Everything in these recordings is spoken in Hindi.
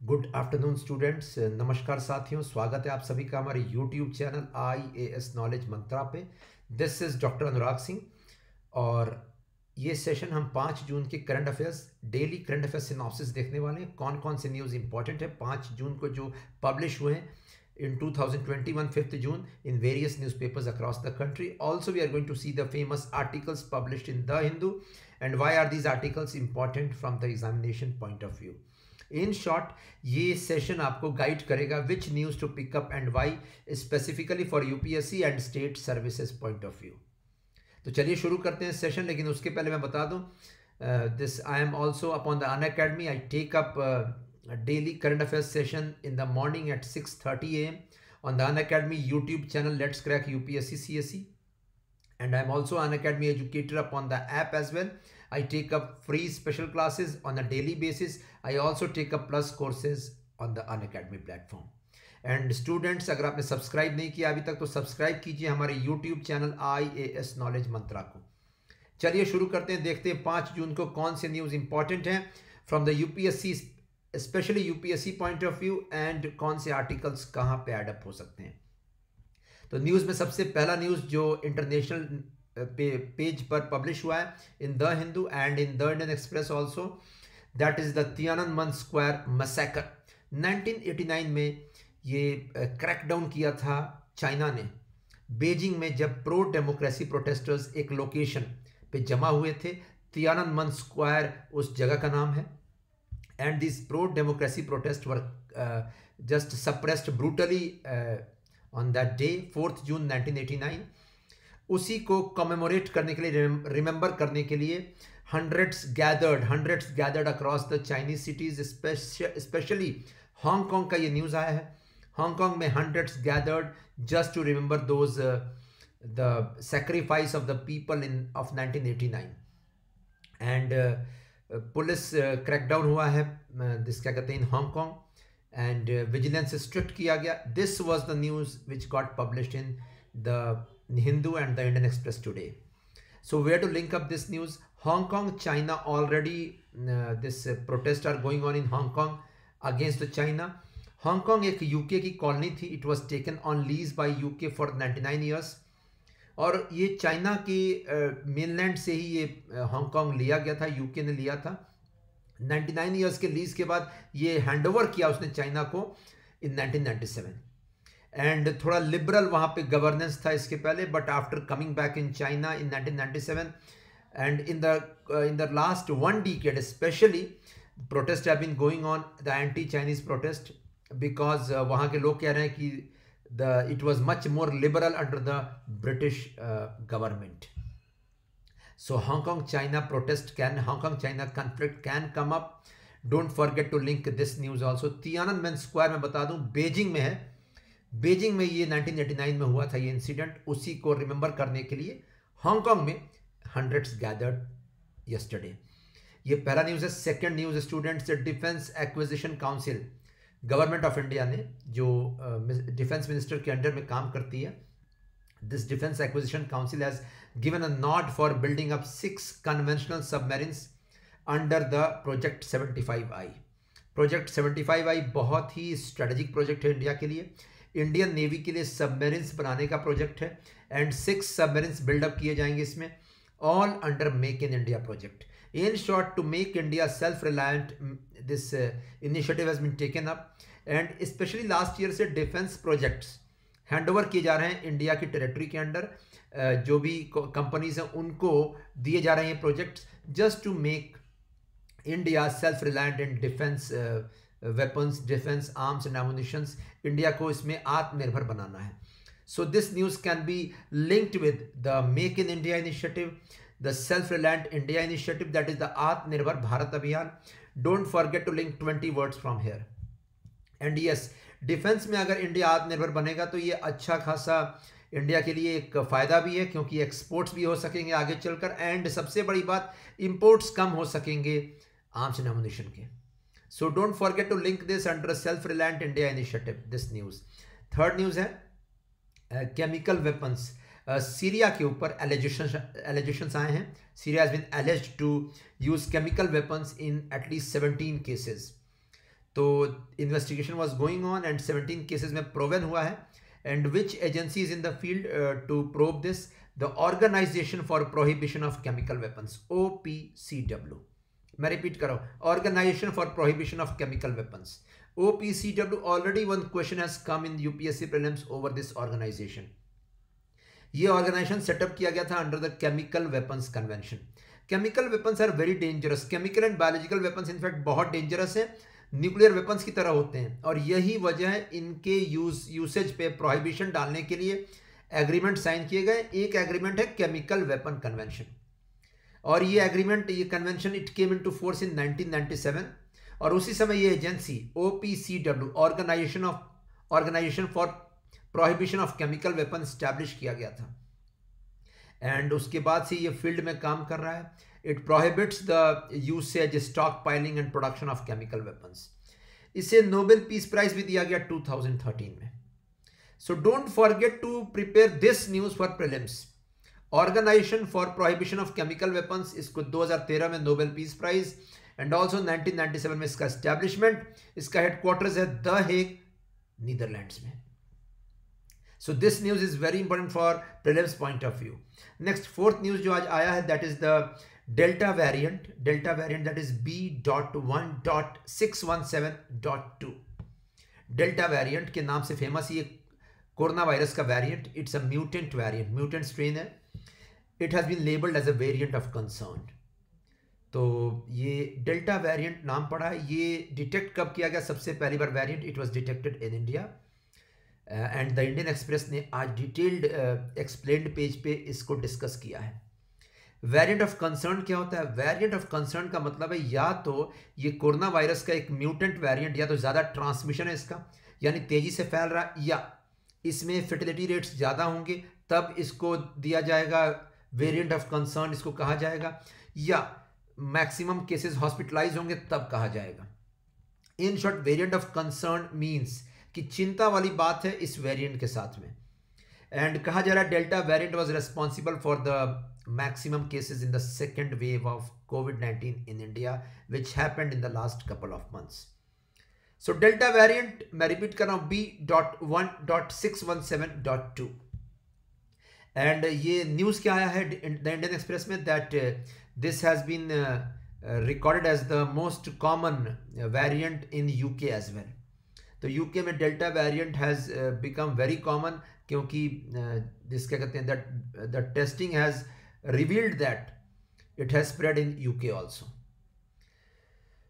Good afternoon students. नमस्कार साथियों, स्वागत है आप सभी का हमारे यूट्यूब चैनल IAS नॉलेज मंत्रा पे। This is doctor Anurag Singh और ये सेशन हम 5 जून के current affairs daily current affairs synopsis देखने वाले हैं। कौन कौन से न्यूज़ इंपॉर्टेंट है 5 जून को जो पब्लिश हुए हैं in 2021 5th June in various newspapers across the country. Also, we are going to see the famous articles published in The Hindu and why are these articles important from the examination point of view. In short ये सेशन आपको गाइड करेगा which news to pick up and why specifically for UPSC and state services point of view. तो चलिए शुरू करते हैं सेशन, लेकिन उसके पहले मैं बता दूं this I am also upon the Unacademy. I take up daily current affairs session in the morning at 6:30 AM on the Unacademy YouTube channel Let's Crack UPSC CSE, and I'm also an Unacademy educator upon the app as well. I take up free special classes on a daily basis. I also take up plus courses on the Unacademy platform. And students, अगर आपने सब्सक्राइब नहीं किया अभी तक तो सब्सक्राइब कीजिए हमारे YouTube चैनल IAS नॉलेज मंत्रा को। चलिए शुरू करते हैं, देखते हैं 5 जून को कौन से न्यूज़ इंपॉर्टेंट हैं from the UPSC, specially UPSC point of view, and कौन से आर्टिकल्स कहाँ पे एडअप हो सकते हैं। तो न्यूज़ में सबसे पहला न्यूज़ जो इंटरनेशनल पेज पर पब्लिश हुआ है in the Hindu and in the Indian Express also, that is the Tiananmen Square massacre. 1989 में ये क्रैकडाउन किया था चाइना ने बीजिंग में, जब प्रो डेमोक्रेसी प्रोटेस्टर्स एक लोकेशन पे जमा हुए थे। तियाननमेन स्क्वायर उस जगह का नाम है। And this pro democracy protest were just suppressed brutally on that day 4 जून 1989। उसी को कमेमोरेट करने के लिए, रिमेंबर करने के लिए hundreds gathered across the Chinese cities, especially Hong Kong का ये न्यूज़ आया है। हांगकांग में hundreds gathered just to remember those the sacrifice of the people of 1989 and police crackdown हुआ है दिस क्या कहते हैं इन हांगकांग, एंड विजिलेंस स्ट्रिक्ट किया गया। This was the news which got published in the Hindu and the Indian Express today. So where to link up this news? Hong Kong, China, already this protests are going on in Hong Kong against the China. Hong Kong एक UK की कॉलोनी थी. It was taken on lease by UK for 99 years. और ये चाइना की मेनलैंड से ही ये हांगकांग लिया गया था, यूके ने लिया था। 99 ईयर्स के लीज के बाद ये हैंडओवर किया उसने चाइना को इन 1997। एंड थोड़ा लिबरल वहाँ पे गवर्नेंस था इसके पहले, but after coming back in China in 1997 and in the last 1 decade specially protest have been going on, the anti Chinese protest, because वहाँ के लोग कह रहे हैं कि it was much more liberal under the British government. So Hong Kong-China conflict can come up. Don't forget to link this news also. Tiananmen Square में बता दूं बीजिंग में है। बीजिंग में ये 1989 में हुआ था ये इंसिडेंट, उसी को रिमेंबर करने के लिए हांगकांग में hundreds gathered yesterday. ये पहला न्यूज़ है। Second news students, defence acquisition council, government of India ने जो डिफेंस मिनिस्टर के अंडर में काम करती है, this defence acquisition council has given a nod for building up 6 conventional submarines under the project 75I। Project 75I बहुत ही स्ट्रेटेजिक प्रोजेक्ट है इंडिया के लिए, इंडियन नेवी के लिए सबमरीन्स बनाने का प्रोजेक्ट है। एंड 6 सबमरीन्स बिल्डअप किए जाएंगे इसमें, all under make in India project. In short, to make India self-reliant, this initiative has been taken up, and especially last year से defense projects हैंडओवर किए जा रहे हैं इंडिया की टेरिटरी के अंडर। जो भी कंपनीज हैं उनको दिए जा रहे हैं projects just to make India self reliant in defence weapons, defence arms and ammunitions. India को इसमें आत्मनिर्भर बनाना है। So this news can be linked with the Make in India initiative, the self-reliant India initiative, that is the Atmanirbhar Bharat Abhiyan. Don't forget to link 20 words from here. And yes, defence में अगर इंडिया आत्मनिर्भर बनेगा तो ये अच्छा खासा इंडिया के लिए एक फ़ायदा भी है, क्योंकि एक्सपोर्ट्स भी हो सकेंगे आगे चलकर, एंड सबसे बड़ी बात इंपोर्ट्स कम हो सकेंगे आर्म्स एंड एमुनिशन के। So don't forget to link this under self reliant India initiative, this news. Third news है केमिकल वेपन्स। सीरिया के ऊपर एलिगेशंस आए हैं। Syria has been alleged to use chemical weapons in at least 17 cases. तो investigation was going on and 17 cases में प्रोवन हुआ है. And which agency is in the field to probe this? The organisation for prohibition of chemical weapons, OPCW. मैं रिपीट कर रहा हूं, organisation for prohibition of chemical weapons, OPCW. Already one question has come in UPSC prelims over this organisation. ये ऑर्गेनाइजेशन सेटअप किया गया था under the chemical weapons convention. Chemical weapons are very dangerous. Chemical and biological weapons in fact बहुत डेंजरस है, न्यूक्लियर वेपन्स की तरह होते हैं. और यही वजह है इनके यूसेज पे प्रोहिबिशन डालने के लिए एग्रीमेंट साइन किए गए. एक एग्रीमेंट है केमिकल वेपन कन्वेंशन, और ये एग्रीमेंट, ये convention it came into force in 1997. और उसी समय ये agency OPCW, organisation for prohibition of chemical weapon, establish किया गया था. एंड उसके बाद से ये फील्ड में काम कर रहा है. It prohibits the usage, stockpiling and production of chemical weapons. इसे नोबेल पीस प्राइज भी दिया गया 2013 में. So don't forget to prepare this news for prelims. Organisation for prohibition of chemical weapons, इसको 2013 में Nobel Peace Prize, and also 1997 में इसका एस्टैब्लिशमेंट. इसका हेडक्वार्टर्स है द हेग, नीदरलैंड्स में. So this news is very important for prelims point of view. Next, fourth news जो आज आया है, that is the Delta variant that is B.1.617.2. Delta variant के नाम से फेमस ये कोरोना वायरस का variant. It's a mutant variant, mutant strain है. It has been labelled as a variant of concern. तो ये डेल्टा वेरिएंट नाम पड़ा है. ये डिटेक्ट कब किया गया सबसे पहली बार variant? It was detected in India. And the Indian Express ने आज डिटेल्ड एक्सप्लेन्ड पेज पे इसको डिस्कस किया है. वेरिएंट ऑफ कंसर्न क्या होता है? वेरिएंट ऑफ कंसर्न का मतलब है या तो ये कोरोना वायरस का एक म्यूटेंट वेरिएंट, या तो ज़्यादा ट्रांसमिशन है इसका, यानी तेज़ी से फैल रहा, या इसमें फर्टिलिटी रेट्स ज़्यादा होंगे, तब इसको दिया जाएगा वेरिएंट ऑफ कंसर्न, इसको कहा जाएगा. या मैक्सिमम केसेस हॉस्पिटलाइज होंगे तब कहा जाएगा. In short, variant of concern means कि चिंता वाली बात है इस वेरिएंट के साथ में. एंड कहा जा रहा है delta variant was responsible for the maximum cases in the second wave of COVID-19 in India, which happened in the last couple of months. So delta variant, मैं रिपीट कर रहा हूं, B.1.617.2. एंड ये न्यूज़ क्या आया है द इंडियन एक्सप्रेस में, that this has been recorded as the most common variant in UK as well. तो UK में delta variant has become very common, क्योंकि जिस क्या कहते हैं that the testing has revealed that it has spread in UK also.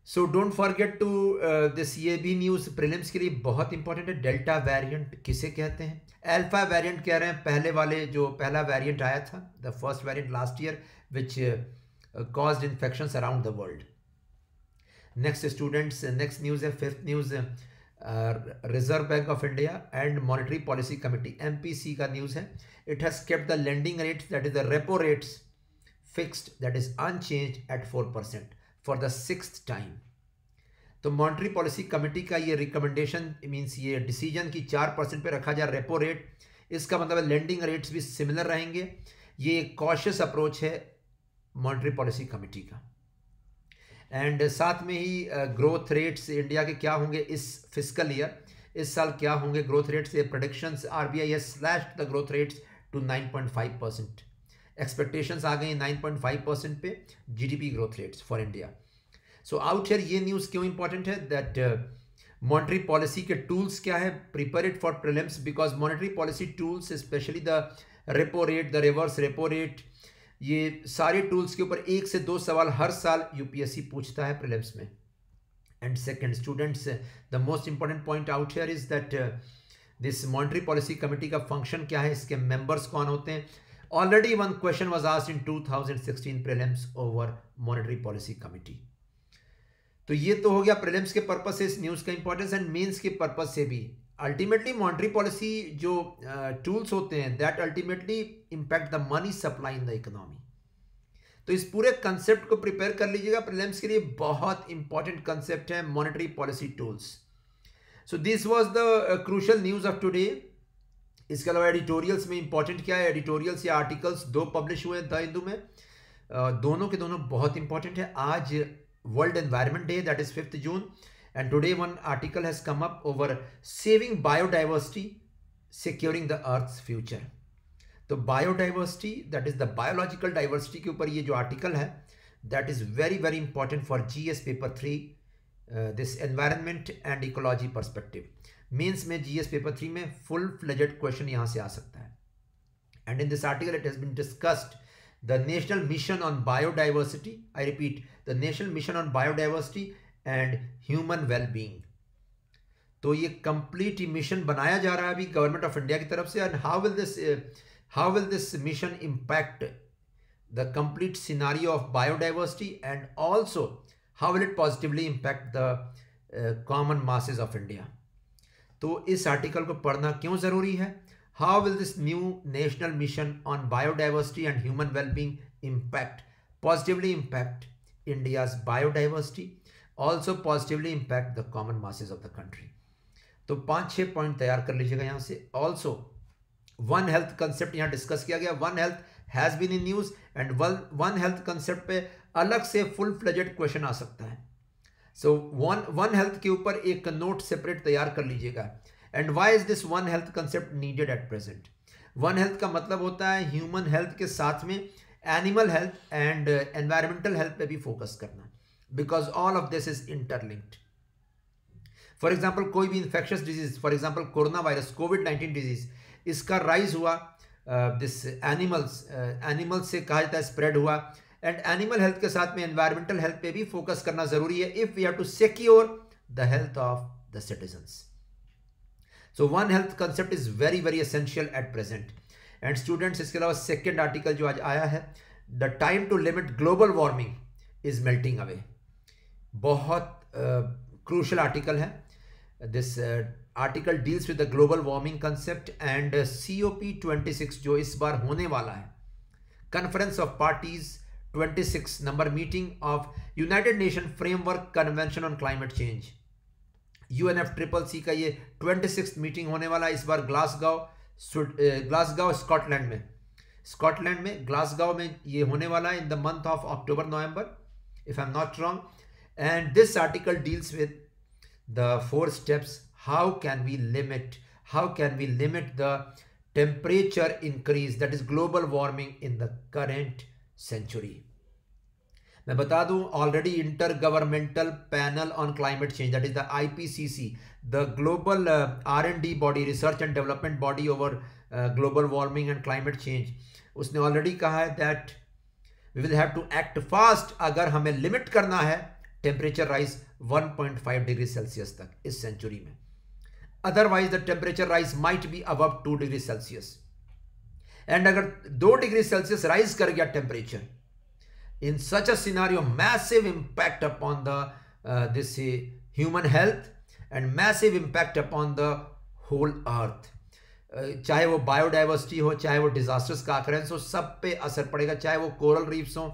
So don't forget to this. ये भी न्यूज़ प्रीलिम्स के लिए बहुत इंपॉर्टेंट है. डेल्टा वेरिएंट किसे कहते हैं? अल्फा वेरिएंट कह रहे हैं पहले वाले, जो पहला वेरिएंट आया था, the first variant last year, which caused infections around the world. Next students, next news है, fifth news, reserve bank of India and monetary policy committee, MPC का न्यूज़ है. It has kept the lending rates, that is the repo rates, fixed, that is unchanged at 4% for the 6th time. तो मॉनेटरी पॉलिसी कमेटी का ये रिकमेंडेशन मीन्स ये डिसीजन की 4% पे रखा जाए रेपो रेट. इसका मतलब है लेंडिंग रेट्स भी सिमिलर रहेंगे. ये एक कॉशियस अप्रोच है मॉनेटरी पॉलिसी कमेटी का. एंड साथ में ही ग्रोथ रेट्स इंडिया के क्या होंगे इस फिस्कल ईयर, इस साल क्या होंगे ग्रोथ रेट्स, ये predictions. RBI has slashed the growth rates to 9.5%. Expectations आ गई 9.5% पे GDP growth rates for India. So out here ये न्यूज़ क्यों इंपॉर्टेंट है? दैट मॉनेटरी पॉलिसी के टूल्स क्या है, prepare it for prelims, because monetary policy tools especially the repo rate, the reverse repo rate, ये सारे टूल्स के ऊपर 1 से 2 सवाल हर साल UPSC पूछता है प्रीलिम्स में. And second students, the most important point out here is that this monetary policy committee का फंक्शन क्या है, इसके मेंबर्स कौन होते हैं. Already one question was asked in 2016 prelims over monetary policy committee. तो ये तो हो गया प्रीलिम्स के पर्पज से इस न्यूज़ का इंपॉर्टेंस, एंड मेंस के पर्पज से भी. अल्टीमेटली मॉनेटरी पॉलिसी जो टूल्स होते हैं that ultimately impact the money supply in the economy. तो इस पूरे कंसेप्ट को प्रिपेयर कर लीजिएगा प्रीलिम्स के लिए. बहुत इंपॉर्टेंट कंसेप्ट है monetary policy tools. So this was the crucial news of today. इसके अलावा एडिटोरियल्स में इंपॉर्टेंट क्या है, एडिटोरियल्स या आर्टिकल्स 2 पब्लिश हुए द हिंदू में. दोनों के दोनों बहुत इंपॉर्टेंट है. आज world environment day, that is 5 June, And today one article has come up over saving biodiversity, securing the Earth's future. तो biodiversity that is the biological diversity के ऊपर ये जो आर्टिकल है that is very very important for GS paper 3 this environment and ecology perspective. Mains में जीएस पेपर 3 में फुल फ्लेजेड क्वेश्चन यहाँ से आ सकता है. And in this article it has been discussed the national mission on biodiversity. I repeat, the national mission on biodiversity and human wellbeing. तो ये कंप्लीट मिशन बनाया जा रहा है अभी गवर्नमेंट ऑफ इंडिया की तरफ से. And how will this mission impact the complete scenario of biodiversity, and also how will it positively impact the common masses of India. तो इस आर्टिकल को पढ़ना क्यों ज़रूरी है? How will this new national mission on biodiversity and human well-being positively impact India's biodiversity, also positively impact the common masses of the country. तो 5-6 पॉइंट तैयार कर लीजिएगा यहाँ से. ऑल्सो वन हेल्थ कंसेप्ट यहाँ डिस्कस किया गया. One health has been in news and one health concept पे अलग से फुल फ्लेजेड क्वेश्चन आ सकता है. सो वन हेल्थ के ऊपर एक नोट सेपरेट तैयार कर लीजिएगा. And why is this one health concept needed at present? One health का मतलब होता है ह्यूमन हेल्थ के साथ में animal health and environmental health पे भी फोकस करना, because all of this is interlinked. For example कोई भी infectious disease, for example corona virus, covid disease, इसका राइज हुआ दिस एनिमल्स से कहा जाता है स्प्रेड हुआ. एंड एनिमल हेल्थ के साथ में एनवायरमेंटल हेल्थ पे भी फोकस करना जरूरी है if we have to secure the health of the citizens. So one health concept is very very essential at present. And students, इसके अलावा सेकेंड आर्टिकल जो आज आया है, the time to limit global warming is melting away. बहुत क्रूशल आर्टिकल है. This article deals with the global warming concept and COP26 जो इस बार होने वाला है, conference of parties 26 number meeting of United nation framework convention on climate change. UNFCCC का ये 26th मीटिंग होने वाला है इस बार ग्लासगांव स्कॉटलैंड में ग्लासगांव में ये होने वाला है in the month of October November if I am not wrong. And this article deals with the 4 steps. How can we limit the temperature increase, that is global warming, in the current century? मैं बता दूं, already intergovernmental panel on climate change, that is the IPCC, the global R&D body, research and development body over global warming and climate change, उसने ऑलरेडी कहा है that we will have to act fast अगर हमें लिमिट करना है टेम्परेचर राइज 1.5 डिग्री सेल्सियस तक इस सेंचुरी में. Otherwise the temperature rise might be above 2 degree Celsius. And अगर 2 डिग्री सेल्सियस राइज कर गया temperature, in such a scenario massive impact upon the this human health and massive impact upon the whole earth. चाहे वो बायोडाइवर्सिटी हो, चाहे वो डिजास्टर्स का अकरेंस हो, सब पे असर पड़ेगा. चाहे वो कोरल रीफ्स हो,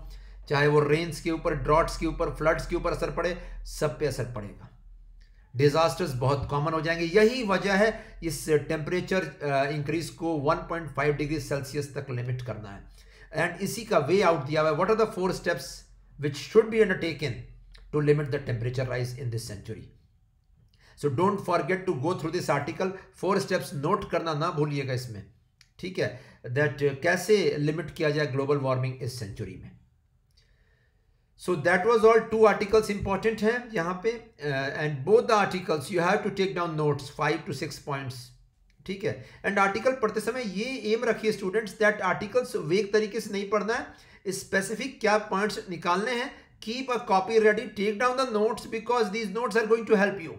चाहे वो रेन्स के ऊपर, ड्रॉट्स के ऊपर, फ्लड्स के ऊपर असर पड़े, सब पे असर पड़ेगा. डिजास्टर्स बहुत कॉमन हो जाएंगे. यही वजह है इस टेम्परेचर इंक्रीज को 1.5 डिग्री सेल्सियस तक लिमिट करना है. एंड इसी का वे आउट दिया हुआ है. What are the 4 steps which should be undertaken to limit the temperature rise in this century? So don't forget to go through this article. 4 steps note करना ना भूलिएगा इसमें, ठीक है, दैट कैसे लिमिट किया जाए ग्लोबल वार्मिंग इस सेंचुरी में. So that was all. 2 articles important है यहाँ पे, and both the articles you have to take down notes, 5 to 6 points, ठीक है. एंड आर्टिकल पढ़ते समय ये एम रखिए स्टूडेंट्स दैट आर्टिकल्स वेग तरीके से नहीं पढ़ना है, स्पेसिफिक क्या पॉइंट्स निकालने हैं. Keep a copy ready, take down the notes because these notes are going to help you.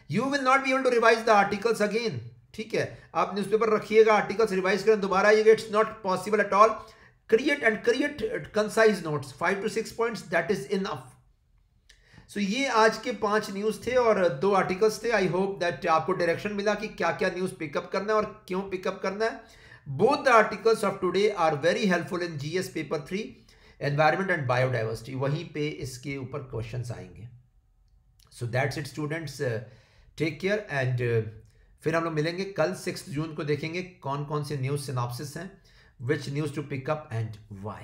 You will not be able to revise the articles again, ठीक है. आप न्यूज़पेपर रखिएगा, आर्टिकल्स रिवाइज करें, दोबारा आइएगा, it's not possible at all. create concise notes, 5 to 6 points, that is enough. So ये आज के 5 न्यूज़ थे और 2 आर्टिकल्स थे. आई होप दैट आपको डायरेक्शन मिला कि क्या क्या न्यूज़ पिकअप करना है और क्यों पिकअप करना है. Both the articles of today are very helpful in GS paper 3 environment and biodiversity. वहीं पे इसके ऊपर क्वेश्चंस आएंगे. So that's it students, take care. And फिर हम लोग मिलेंगे कल 6 जून को, देखेंगे कौन कौन से न्यूज़ सिनॉप्सिस हैं, which news to pick up and why.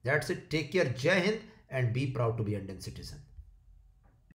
That's it. Take care. Jai Hind and be proud to be an Indian citizen.